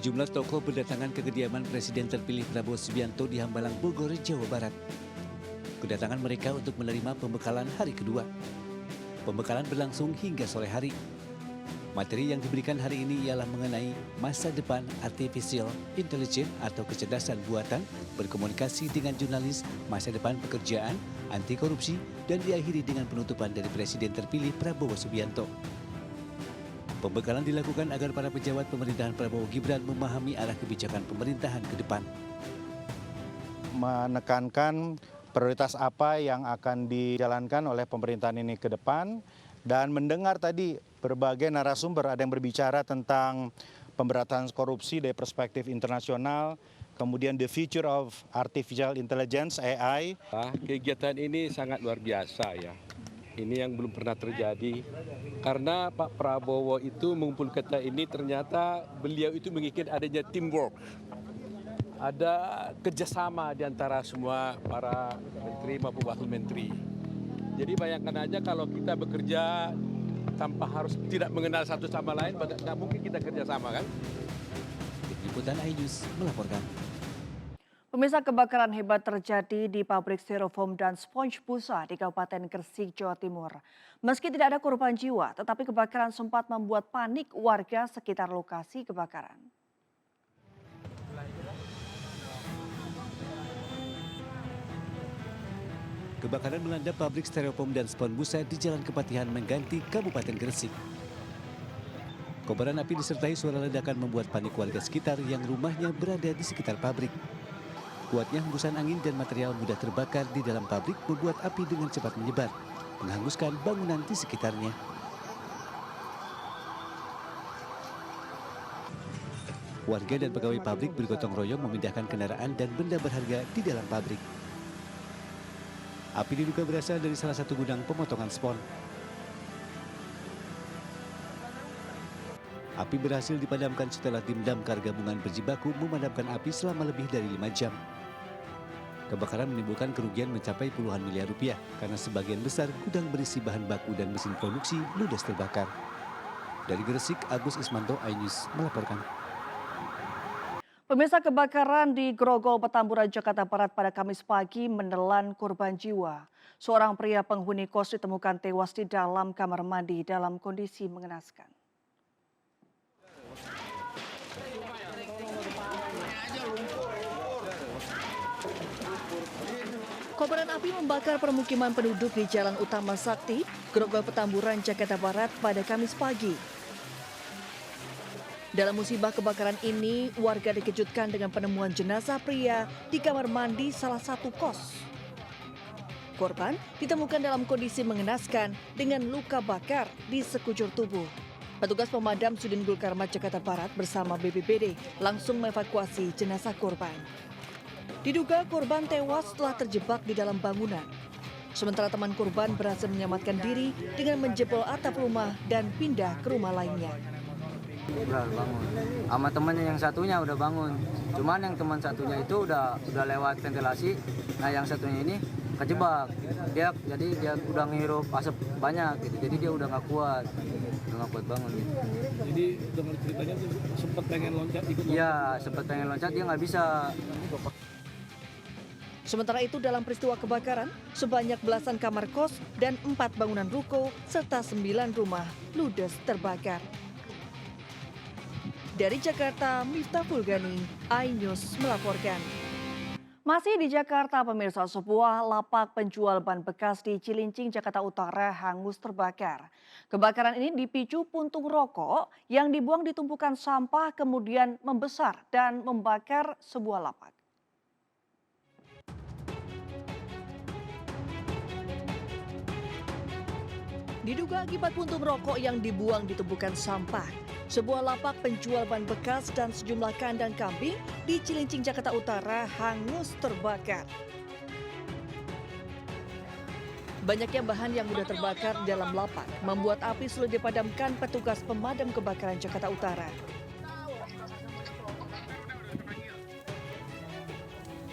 Sejumlah tokoh berdatangan ke kediaman Presiden terpilih Prabowo Subianto di Hambalang, Bogor, Jawa Barat. Kedatangan mereka untuk menerima pembekalan hari kedua. Pembekalan berlangsung hingga sore hari. Materi yang diberikan hari ini ialah mengenai masa depan artificial intelligence atau kecerdasan buatan, berkomunikasi dengan jurnalis, masa depan pekerjaan, anti korupsi, dan diakhiri dengan penutupan dari Presiden terpilih Prabowo Subianto. Pembekalan dilakukan agar para pejabat pemerintahan Prabowo Gibran memahami arah kebijakan pemerintahan ke depan. Menekankan prioritas apa yang akan dijalankan oleh pemerintahan ini ke depan dan mendengar tadi berbagai narasumber, ada yang berbicara tentang pemberantasan korupsi dari perspektif internasional, kemudian the future of artificial intelligence AI. Kegiatan ini sangat luar biasa ya. Ini yang belum pernah terjadi karena Pak Prabowo itu mengumpul kita ini ternyata beliau itu menginginkan adanya teamwork. Ada kerjasama di antara semua para menteri maupun wakil menteri. Jadi bayangkan aja kalau kita bekerja tanpa harus tidak mengenal satu sama lain, nggak mungkin kita kerjasama kan? Tim Liputan iNews melaporkan. Pemirsa, kebakaran hebat terjadi di pabrik styrofoam dan spons busa di Kabupaten Gresik, Jawa Timur. Meski tidak ada korban jiwa, tetapi kebakaran sempat membuat panik warga sekitar lokasi kebakaran. Kebakaran melanda pabrik styrofoam dan spons busa di Jalan Kepatihan Mengganti, Kabupaten Gresik. Kobaran api disertai suara ledakan membuat panik warga sekitar yang rumahnya berada di sekitar pabrik. Kuatnya hembusan angin dan material mudah terbakar di dalam pabrik membuat api dengan cepat menyebar, menghanguskan bangunan di sekitarnya. Warga dan pegawai pabrik bergotong royong memindahkan kendaraan dan benda berharga di dalam pabrik. Api diduga berasal dari salah satu gudang pemotongan spons. Api berhasil dipadamkan setelah tim damkar gabungan berjibaku memadamkan api selama lebih dari 5 jam. Kebakaran menimbulkan kerugian mencapai puluhan miliar rupiah karena sebagian besar gudang berisi bahan baku dan mesin produksi ludes terbakar. Dari Gresik, Agus Ismanto, iNews melaporkan. Pemirsa, kebakaran di Grogol, Petamburan, Jakarta Barat pada Kamis pagi menelan korban jiwa. Seorang pria penghuni kos ditemukan tewas di dalam kamar mandi dalam kondisi mengenaskan. Kobaran api membakar permukiman penduduk di Jalan Utama Sakti, Grogol, Petamburan, Jakarta Barat pada Kamis pagi. Dalam musibah kebakaran ini, warga dikejutkan dengan penemuan jenazah pria di kamar mandi salah satu kos. Korban ditemukan dalam kondisi mengenaskan dengan luka bakar di sekujur tubuh. Petugas pemadam Sudin Gul Karmat, Jakarta Barat bersama BPBD langsung mengevakuasi jenazah korban. Diduga korban tewas setelah terjebak di dalam bangunan. Sementara teman korban berhasil menyelamatkan diri dengan menjebol atap rumah dan pindah ke rumah lainnya. Udah bangun. Sama temannya yang satunya udah bangun. Cuman yang teman satunya itu udah lewat ventilasi. Nah yang satunya ini kejebak. Dia udah ngirup asap banyak gitu. Jadi dia udah nggak kuat bangun gitu. Jadi dengan ceritanya tuh sempat pengen loncat ikut. Iya, sempat pengen loncat dia nggak bisa. Sementara itu dalam peristiwa kebakaran, sebanyak belasan kamar kos dan 4 bangunan ruko serta 9 rumah ludes terbakar. Dari Jakarta, Miftah Fulgani, iNews melaporkan. Masih di Jakarta, pemirsa, sebuah lapak penjual ban bekas di Cilincing, Jakarta Utara hangus terbakar. Kebakaran ini dipicu puntung rokok yang dibuang di tumpukan sampah kemudian membesar dan membakar sebuah lapak. Diduga akibat puntung rokok yang dibuang di tumpukan sampah, sebuah lapak penjual ban bekas dan sejumlah kandang kambing di Cilincing, Jakarta Utara hangus terbakar. Banyaknya bahan yang mudah terbakar di dalam lapak membuat api sulit dipadamkan petugas pemadam kebakaran Jakarta Utara.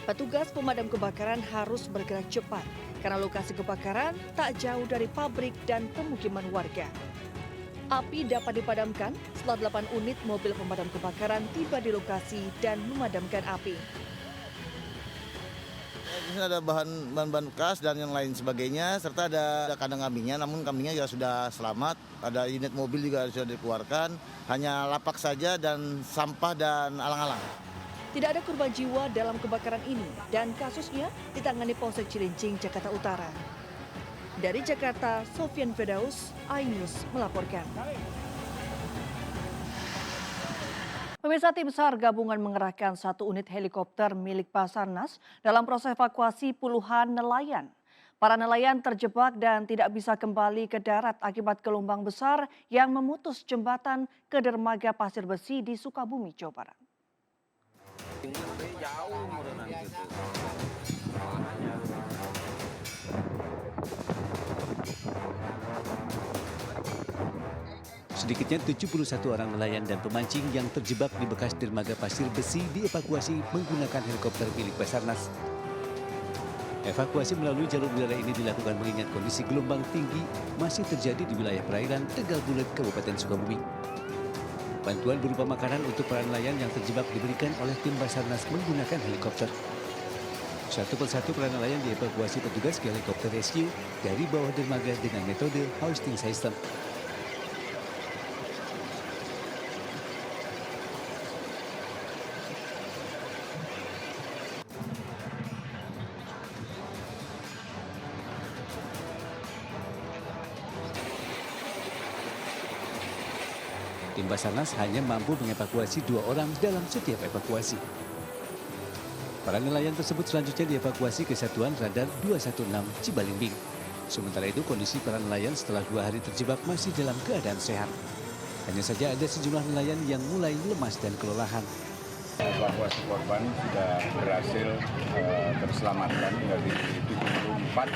Petugas pemadam kebakaran harus bergerak cepat karena lokasi kebakaran tak jauh dari pabrik dan pemukiman warga. Api dapat dipadamkan setelah 8 unit mobil pemadam kebakaran tiba di lokasi dan memadamkan api. Di sini ada bahan bekas dan yang lain sebagainya, serta ada kandang kambingnya, namun kambingnya juga sudah selamat. Ada unit mobil juga sudah dikeluarkan, hanya lapak saja dan sampah dan alang-alang. Tidak ada korban jiwa dalam kebakaran ini dan kasusnya ditangani Polsek Cilincing, Jakarta Utara. Dari Jakarta, Sofian Firdaus, iNews melaporkan. Pemirsa, tim SAR gabungan mengerahkan 1 unit helikopter milik Basarnas dalam proses evakuasi puluhan nelayan. Para nelayan terjebak dan tidak bisa kembali ke darat akibat gelombang besar yang memutus jembatan ke dermaga Pasir Besi di Sukabumi, Jawa Barat. Sedikitnya 71 orang nelayan dan pemancing yang terjebak di bekas dermaga Pasir Besi dievakuasi menggunakan helikopter milik Basarnas. Evakuasi melalui jalur udara ini dilakukan mengingat kondisi gelombang tinggi masih terjadi di wilayah perairan Tegal Bulet, Kabupaten Sukabumi. Bantuan berupa makanan untuk para nelayan yang terjebak diberikan oleh tim Basarnas menggunakan helikopter. Satu persatu para nelayan dievakuasi petugas ke helikopter rescue dari bawah dermaga dengan metode hoisting system. Tim Basarnas hanya mampu mengevakuasi 2 orang dalam setiap evakuasi. Para nelayan tersebut selanjutnya dievakuasi ke Satuan Radar 216 Cibalimbing. Sementara itu kondisi para nelayan setelah 2 hari terjebak masih dalam keadaan sehat. Hanya saja ada sejumlah nelayan yang mulai lemas dan kelelahan. Evakuasi korban sudah berhasil terselamatkan dari 74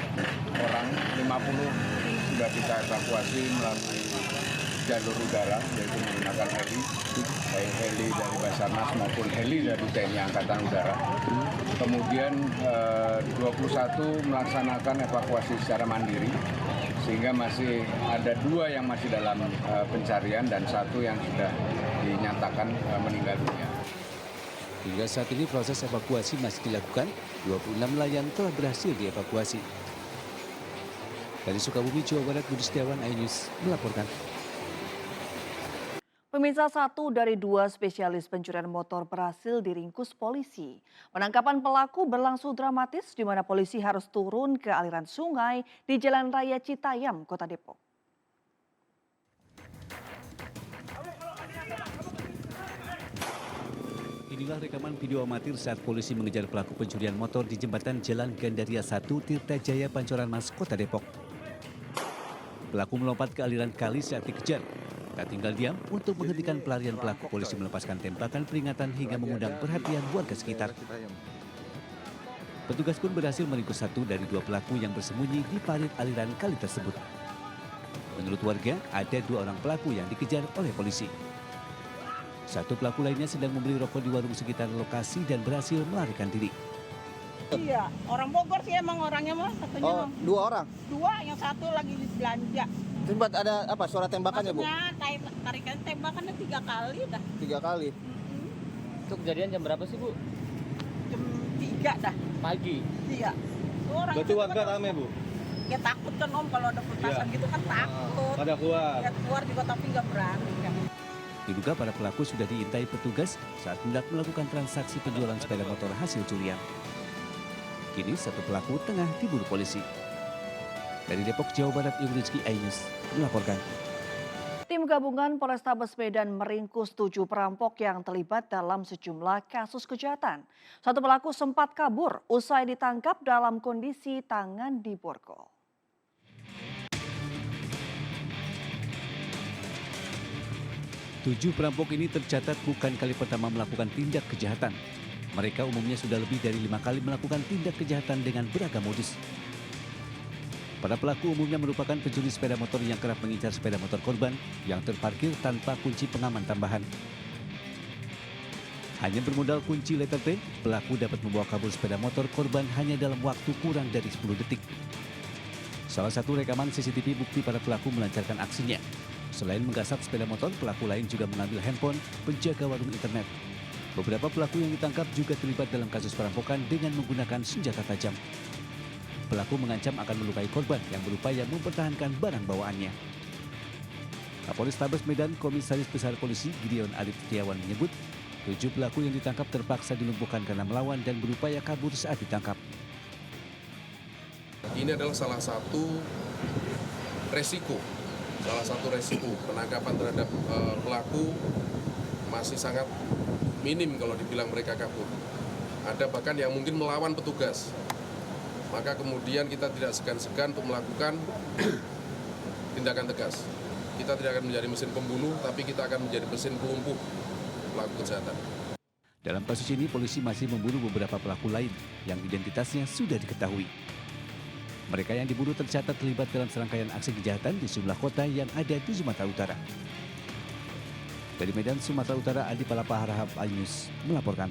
orang, 50 sudah kita evakuasi melalui jalur udara, yaitu menggunakan heli, baik heli dari Basarnas maupun heli dari TNI Angkatan Udara. Kemudian 21 melaksanakan evakuasi secara mandiri, sehingga masih ada 2 yang masih dalam pencarian dan 1 yang sudah dinyatakan meninggal dunia. Hingga saat ini proses evakuasi masih dilakukan, 26 nelayan telah berhasil dievakuasi. Dari Sukabumi, Jawa Barat, Budi Setiawan, iNews melaporkan. Pemirsa, 1 dari 2 spesialis pencurian motor berhasil diringkus polisi. Penangkapan pelaku berlangsung dramatis di mana polisi harus turun ke aliran sungai di Jalan Raya Citayam, Kota Depok. Inilah rekaman video amatir saat polisi mengejar pelaku pencurian motor di jembatan Jalan Gandaria 1 Tirta Jaya, Pancoran Mas, Kota Depok. Pelaku melompat ke aliran kali saat dikejar. Tak tinggal diam, untuk menghentikan pelarian pelaku, polisi melepaskan tembakan peringatan hingga mengundang perhatian warga sekitar. Petugas pun berhasil meringkus 1 dari 2 pelaku yang bersembunyi di parit aliran kali tersebut. Menurut warga, ada 2 orang pelaku yang dikejar oleh polisi. 1 pelaku lainnya sedang membeli rokok di warung sekitar lokasi dan berhasil melarikan diri. Iya, orang Bogor sih emang orangnya mah satunya. Oh, 2 orang? 2, yang 1 lagi belanja. Sempat ada apa suara tembakannya, Bu? Maksudnya tarikan tembakannya 3 kali dah. 3 kali. Itu kejadian jam berapa sih, Bu? Jam 3 dah. Pagi. Iya. Orang Berarti warga rame, Bu? Ya takut kan Om, kalau ada petasan gitu kan takut. Pada keluar. Ya keluar juga tapi nggak berani kan. Diduga para pelaku sudah diintai petugas saat hendak melakukan transaksi penjualan sepeda motor hasil curian. Kini 1 pelaku tengah diburu polisi. Dari Depok, Jawa Barat, Ibu Rizky, iNews melaporkan. Tim gabungan Polrestabes Medan meringkus 7 perampok yang terlibat dalam sejumlah kasus kejahatan. 1 pelaku sempat kabur usai ditangkap dalam kondisi tangan diborgol. Tujuh perampok ini tercatat bukan kali pertama melakukan tindak kejahatan. Mereka umumnya sudah lebih dari 5 kali melakukan tindak kejahatan dengan beragam modus. Para pelaku umumnya merupakan pencuri sepeda motor yang kerap mengincar sepeda motor korban yang terparkir tanpa kunci pengaman tambahan. Hanya bermodal kunci letter T, pelaku dapat membawa kabur sepeda motor korban hanya dalam waktu kurang dari 10 detik. Salah satu rekaman CCTV bukti para pelaku melancarkan aksinya. Selain menggasap sepeda motor, pelaku lain juga mengambil handphone penjaga warung internet. Beberapa pelaku yang ditangkap juga terlibat dalam kasus perampokan dengan menggunakan senjata tajam. Pelaku mengancam akan melukai korban yang berupaya mempertahankan barang bawaannya. Kapolrestabes Medan Komisaris Besar Polisi Gideon Arif Setiawan menyebut 7 pelaku yang ditangkap terpaksa dilumpuhkan karena melawan dan berupaya kabur saat ditangkap. Ini adalah salah satu resiko penangkapan terhadap pelaku masih sangat minim kalau dibilang mereka kabur. Ada bahkan yang mungkin melawan petugas. Maka kemudian kita tidak segan-segan untuk melakukan tindakan tegas. Kita tidak akan menjadi mesin pembunuh, tapi kita akan menjadi mesin pelumpuh pelaku kejahatan. Dalam kasus ini, polisi masih memburu beberapa pelaku lain yang identitasnya sudah diketahui. Mereka yang diburu tercatat terlibat dalam serangkaian aksi kejahatan di sejumlah kota yang ada di Sumatera Utara. Dari Medan, Sumatera Utara, Adi Palapa Harahap, Al-News melaporkan.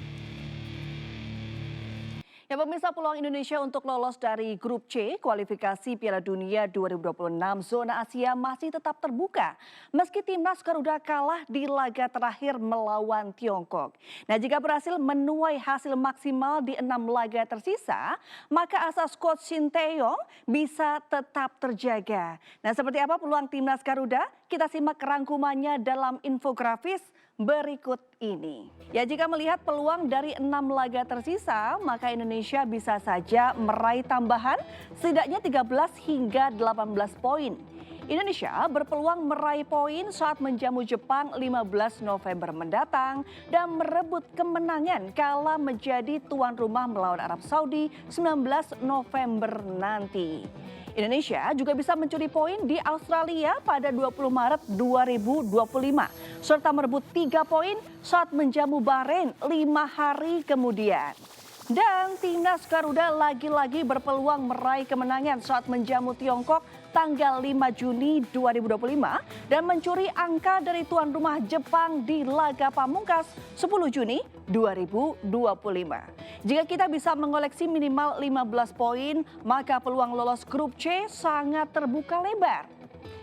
Ya pemirsa, peluang Indonesia untuk lolos dari grup C kualifikasi Piala Dunia 2026 zona Asia masih tetap terbuka meski timnas Garuda kalah di laga terakhir melawan Tiongkok. Nah, jika berhasil menuai hasil maksimal di 6 laga tersisa, maka asa skuad Shin Tae-yong bisa tetap terjaga. Nah, seperti apa peluang timnas Garuda? Kita simak rangkumannya dalam infografis berikut ini. Ya, jika melihat peluang dari 6 laga tersisa, maka Indonesia bisa saja meraih tambahan setidaknya 13 hingga 18 poin. Indonesia berpeluang meraih poin saat menjamu Jepang 15 November mendatang dan merebut kemenangan kala menjadi tuan rumah melawan Arab Saudi 19 November nanti. Indonesia juga bisa mencuri poin di Australia pada 20 Maret 2025 serta merebut 3 poin saat menjamu Bahrain 5 hari kemudian. Dan timnas Garuda lagi-lagi berpeluang meraih kemenangan saat menjamu Tiongkok tanggal 5 Juni 2025 dan mencuri angka dari tuan rumah Jepang di laga pamungkas 10 Juni 2025. Jika kita bisa mengoleksi minimal 15 poin, maka peluang lolos grup C sangat terbuka lebar.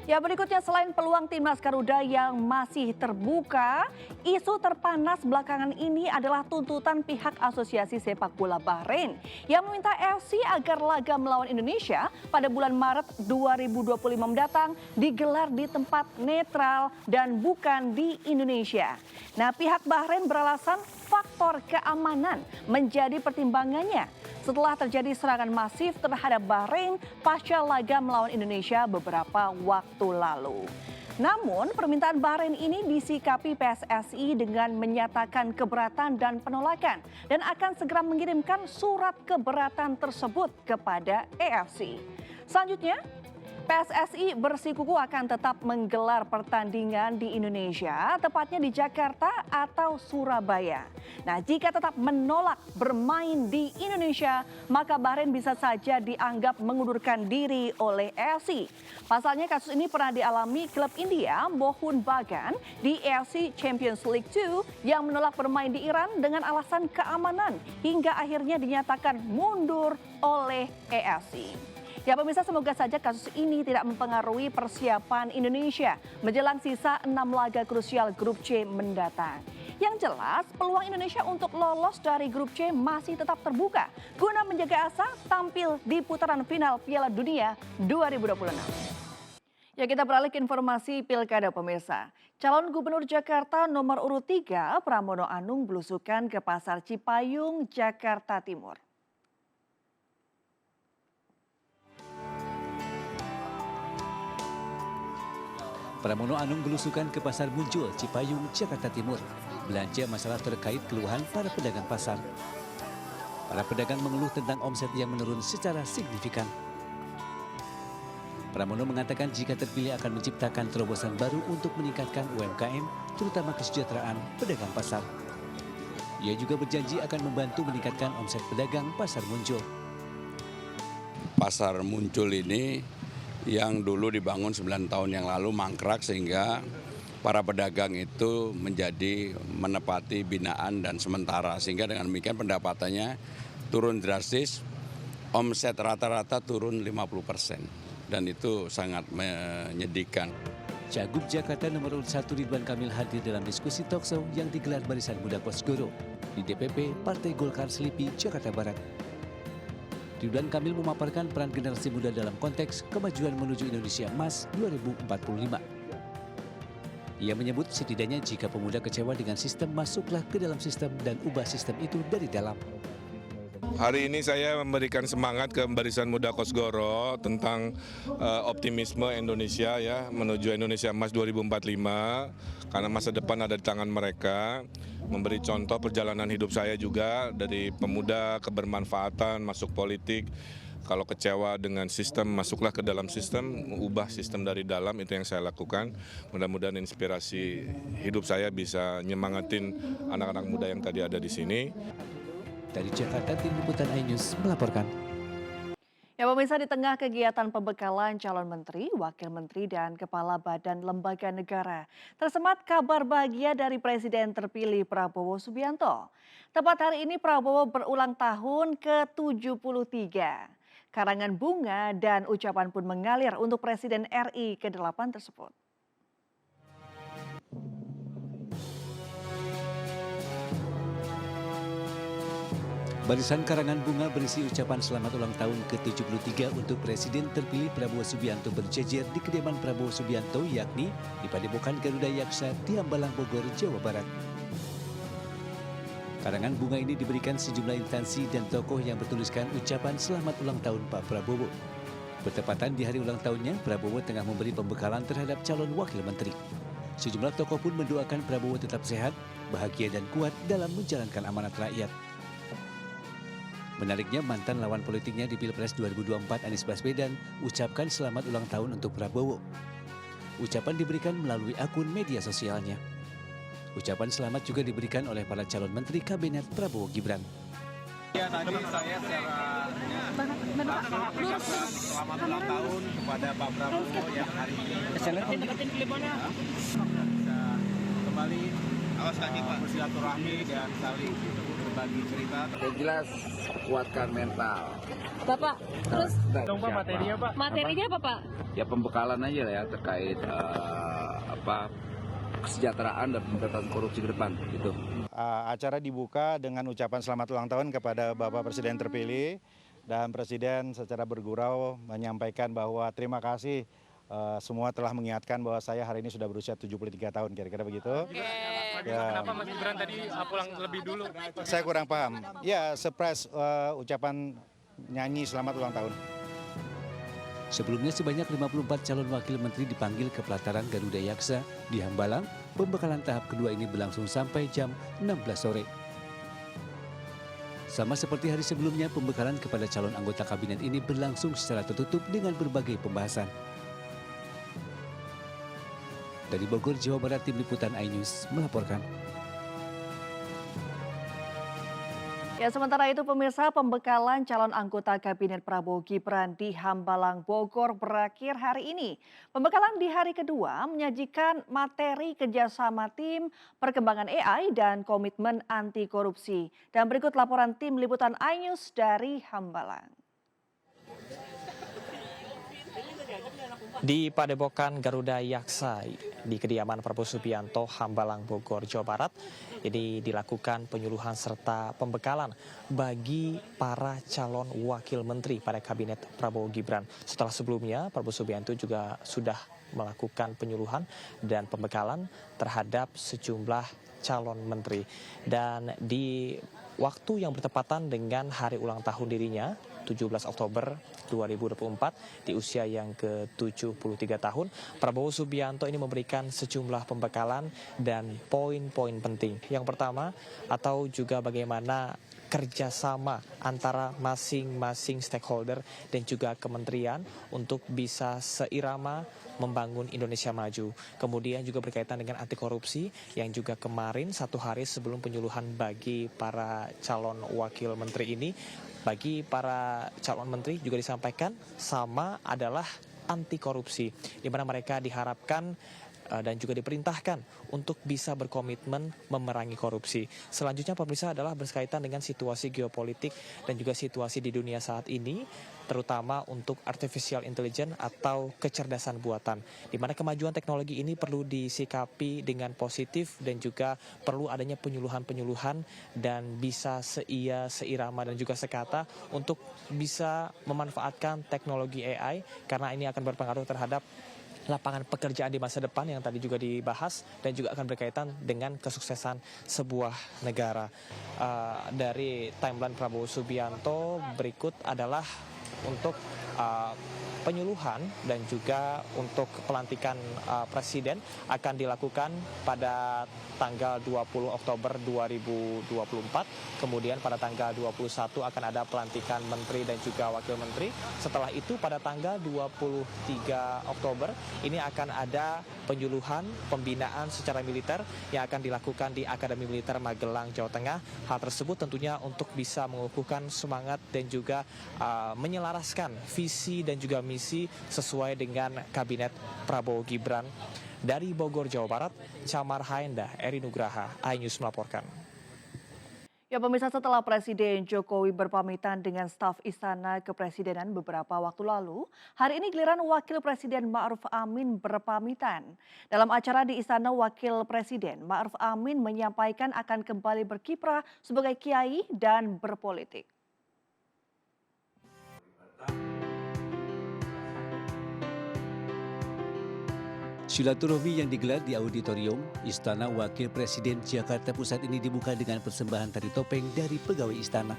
Ya, berikutnya selain peluang timnas Garuda yang masih terbuka, isu terpanas belakangan ini adalah tuntutan pihak Asosiasi Sepak Bola Bahrain yang meminta FC agar laga melawan Indonesia pada bulan Maret 2025 mendatang digelar di tempat netral dan bukan di Indonesia. Nah, pihak Bahrain beralasan faktor keamanan menjadi pertimbangannya setelah terjadi serangan masif terhadap Bahrain pasca laga melawan Indonesia beberapa waktu lalu. Namun permintaan Bahrain ini disikapi PSSI dengan menyatakan keberatan dan penolakan dan akan segera mengirimkan surat keberatan tersebut kepada AFC. Selanjutnya, PSSI bersikukuh akan tetap menggelar pertandingan di Indonesia, tepatnya di Jakarta atau Surabaya. Nah, jika tetap menolak bermain di Indonesia, maka Bahrain bisa saja dianggap mengundurkan diri oleh AFC. Pasalnya kasus ini pernah dialami klub India Mohun Bagan di AFC Champions League 2 yang menolak bermain di Iran dengan alasan keamanan hingga akhirnya dinyatakan mundur oleh AFC. Ya pemirsa, semoga saja kasus ini tidak mempengaruhi persiapan Indonesia menjelang sisa 6 laga krusial grup C mendatang. Yang jelas, peluang Indonesia untuk lolos dari grup C masih tetap terbuka guna menjaga asa tampil di putaran final Piala Dunia 2026. Ya, kita beralih ke informasi pilkada pemirsa. Calon Gubernur Jakarta nomor urut 3 Pramono Anung belusukan ke Pasar Cipayung, Jakarta Timur. Pramono Anung belusukan ke Pasar Muncul, Cipayung, Jakarta Timur. Belanja masalah terkait keluhan para pedagang pasar. Para pedagang mengeluh tentang omset yang menurun secara signifikan. Pramono mengatakan jika terpilih akan menciptakan terobosan baru untuk meningkatkan UMKM, terutama kesejahteraan pedagang pasar. Ia juga berjanji akan membantu meningkatkan omset pedagang Pasar Muncul. Pasar Muncul ini yang dulu dibangun 9 tahun yang lalu mangkrak sehingga para pedagang itu menjadi menepati binaan dan sementara. Sehingga dengan demikian pendapatannya turun drastis, omset rata-rata turun 50%. Dan itu sangat menyedihkan. Cagup Jakarta nomor urut 1 Ridwan Kamil hadir dalam diskusi talkshow yang digelar Barisan Muda Kosgoro di DPP Partai Golkar Selipi, Jakarta Barat. Ridwan Kamil memaparkan peran generasi muda dalam konteks kemajuan menuju Indonesia Emas 2045. Ia menyebut setidaknya jika pemuda kecewa dengan sistem, masuklah ke dalam sistem dan ubah sistem itu dari dalam. Hari ini saya memberikan semangat ke Barisan Muda Kosgoro tentang optimisme Indonesia ya menuju Indonesia Emas 2045 karena masa depan ada di tangan mereka. Memberi contoh perjalanan hidup saya juga dari pemuda kebermanfaatan masuk politik. Kalau kecewa dengan sistem, masuklah ke dalam sistem, ubah sistem dari dalam, itu yang saya lakukan. Mudah-mudahan inspirasi hidup saya bisa nyemangatin anak-anak muda yang tadi ada di sini. Dari Jakarta, Tim Liputan iNews melaporkan. Ya pemirsa, di tengah kegiatan pembekalan calon menteri, wakil menteri, dan kepala badan lembaga negara, tersemat kabar bahagia dari Presiden terpilih Prabowo Subianto. Tepat hari ini Prabowo berulang tahun ke-73. Karangan bunga dan ucapan pun mengalir untuk Presiden RI ke-8 tersebut. Barisan karangan bunga berisi ucapan selamat ulang tahun ke-73 untuk Presiden terpilih Prabowo Subianto berjejer di kediaman Prabowo Subianto, yakni di Padepokan Garuda Yaksa di Hambalang, Bogor, Jawa Barat. Karangan bunga ini diberikan sejumlah instansi dan tokoh yang bertuliskan ucapan selamat ulang tahun Pak Prabowo. Bertepatan di hari ulang tahunnya, Prabowo tengah memberi pembekalan terhadap calon wakil menteri. Sejumlah tokoh pun mendoakan Prabowo tetap sehat, bahagia dan kuat dalam menjalankan amanat rakyat. Menariknya, mantan lawan politiknya di Pilpres 2024 Anies Baswedan ucapkan selamat ulang tahun untuk Prabowo. Ucapan diberikan melalui akun media sosialnya. Ucapan selamat juga diberikan oleh para calon menteri kabinet Prabowo Gibran. Ya, tadi saya secara selamat ulang tahun kepada Pak Prabowo yang hari ini bisa kembali bersilaturahmi dan saling berbagi cerita. Yang jelas kuatkan mental. Bapak, terus materinya Pak. Materinya apa Pak? Ya pembekalan aja lah ya terkait kesejahteraan dan pemberantasan korupsi ke depan gitu. Acara dibuka dengan ucapan selamat ulang tahun kepada Bapak Presiden terpilih, dan Presiden secara bergurau menyampaikan bahwa terima kasih semua telah mengingatkan bahwa saya hari ini sudah berusia 73 tahun, kira-kira begitu. Ya. Kenapa Mas Gibran tadi pulang lebih dulu? Saya kurang paham. Ya, surprise ucapan nyanyi selamat ulang tahun. Sebelumnya sebanyak 54 calon wakil menteri dipanggil ke pelataran Garuda Yaksa di Hambalang. Pembekalan tahap kedua ini berlangsung sampai jam 16 sore. Sama seperti hari sebelumnya, pembekalan kepada calon anggota kabinet ini berlangsung secara tertutup dengan berbagai pembahasan. Dari Bogor, Jawa Barat, Tim Liputan iNews melaporkan. Ya, sementara itu pemirsa, pembekalan calon anggota kabinet Prabowo Gibran di Hambalang, Bogor berakhir hari ini. Pembekalan di hari kedua menyajikan materi kerjasama tim, perkembangan AI, dan komitmen anti korupsi. Dan berikut laporan Tim Liputan iNews dari Hambalang. Di Padepokan Garuda Yaksa di kediaman Prabowo Subianto, Hambalang, Bogor, Jawa Barat, ini dilakukan penyuluhan serta pembekalan bagi para calon wakil menteri pada kabinet Prabowo Gibran. Setelah sebelumnya, Prabowo Subianto juga sudah melakukan penyuluhan dan pembekalan terhadap sejumlah calon menteri. Dan di waktu yang bertepatan dengan hari ulang tahun dirinya, 17 Oktober 2024, di usia yang ke-73 tahun, Prabowo Subianto ini memberikan sejumlah pembekalan dan poin-poin penting. Yang pertama, atau juga bagaimana kerjasama antara masing-masing stakeholder dan juga kementerian untuk bisa seirama membangun Indonesia maju. Kemudian juga berkaitan dengan anti korupsi yang juga kemarin satu hari sebelum penyuluhan bagi para calon wakil menteri ini, bagi para calon menteri juga disampaikan sama adalah anti korupsi, di mana mereka diharapkan dan juga diperintahkan untuk bisa berkomitmen memerangi korupsi. Selanjutnya pemirsa adalah berkaitan dengan situasi geopolitik dan juga situasi di dunia saat ini, terutama untuk artificial intelligence atau kecerdasan buatan, di mana kemajuan teknologi ini perlu disikapi dengan positif dan juga perlu adanya penyuluhan-penyuluhan dan bisa seirama dan juga sekata untuk bisa memanfaatkan teknologi AI, karena ini akan berpengaruh terhadap lapangan pekerjaan di masa depan yang tadi juga dibahas dan juga akan berkaitan dengan kesuksesan sebuah negara. Dari timeline Prabowo Subianto berikut adalah untuk penyuluhan dan juga untuk pelantikan presiden akan dilakukan pada tanggal 20 Oktober 2024. Kemudian pada tanggal 21 akan ada pelantikan menteri dan juga wakil menteri. Setelah itu pada tanggal 23 Oktober ini akan ada penyuluhan pembinaan secara militer yang akan dilakukan di Akademi Militer Magelang, Jawa Tengah. Hal tersebut tentunya untuk bisa mengukuhkan semangat dan juga menyelaraskan visi dan juga misi sesuai dengan Kabinet Prabowo Gibran. Dari Bogor, Jawa Barat, Camar Haenda, Eri Nugraha, iNews melaporkan. Ya pemirsa, setelah Presiden Jokowi berpamitan dengan staf Istana Kepresidenan beberapa waktu lalu, hari ini giliran Wakil Presiden Ma'ruf Amin berpamitan. Dalam acara di Istana Wakil Presiden, Ma'ruf Amin menyampaikan akan kembali berkiprah sebagai kiai dan berpolitik. Silaturahmi yang digelar di Auditorium Istana Wakil Presiden Jakarta Pusat ini dibuka dengan persembahan tari topeng dari pegawai istana.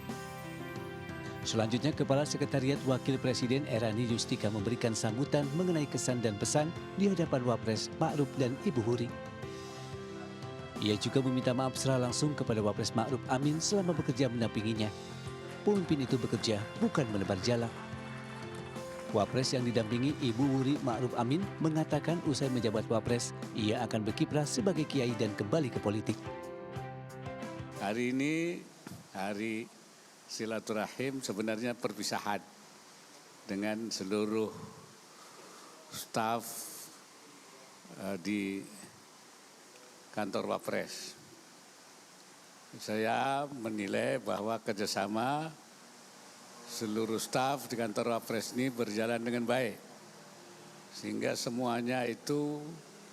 Selanjutnya, Kepala Sekretariat Wakil Presiden Erani Yustika memberikan sambutan mengenai kesan dan pesan di hadapan Wapres Ma'ruf dan Ibu Huri. Ia juga meminta maaf secara langsung kepada Wapres Ma'ruf Amin selama bekerja mendampinginya. Pemimpin itu bekerja, bukan menebar jala. Wapres yang didampingi Ibu Wuri Ma'ruf Amin mengatakan usai menjabat Wapres, ia akan berkiprah sebagai kiai dan kembali ke politik. Hari ini hari silaturahim, sebenarnya perpisahan dengan seluruh staf di kantor Wapres. Saya menilai bahwa kerjasama seluruh staf di kantor Wapres ini berjalan dengan baik. Sehingga semuanya itu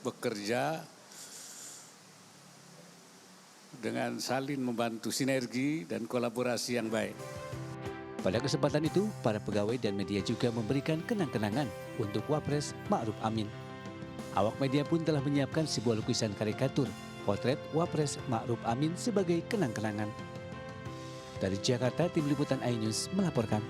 bekerja dengan saling membantu, sinergi dan kolaborasi yang baik. Pada kesempatan itu, para pegawai dan media juga memberikan kenang-kenangan untuk Wapres Ma'ruf Amin. Awak media pun telah menyiapkan sebuah lukisan karikatur potret Wapres Ma'ruf Amin sebagai kenang-kenangan. Dari Jakarta, Tim Liputan iNews melaporkan.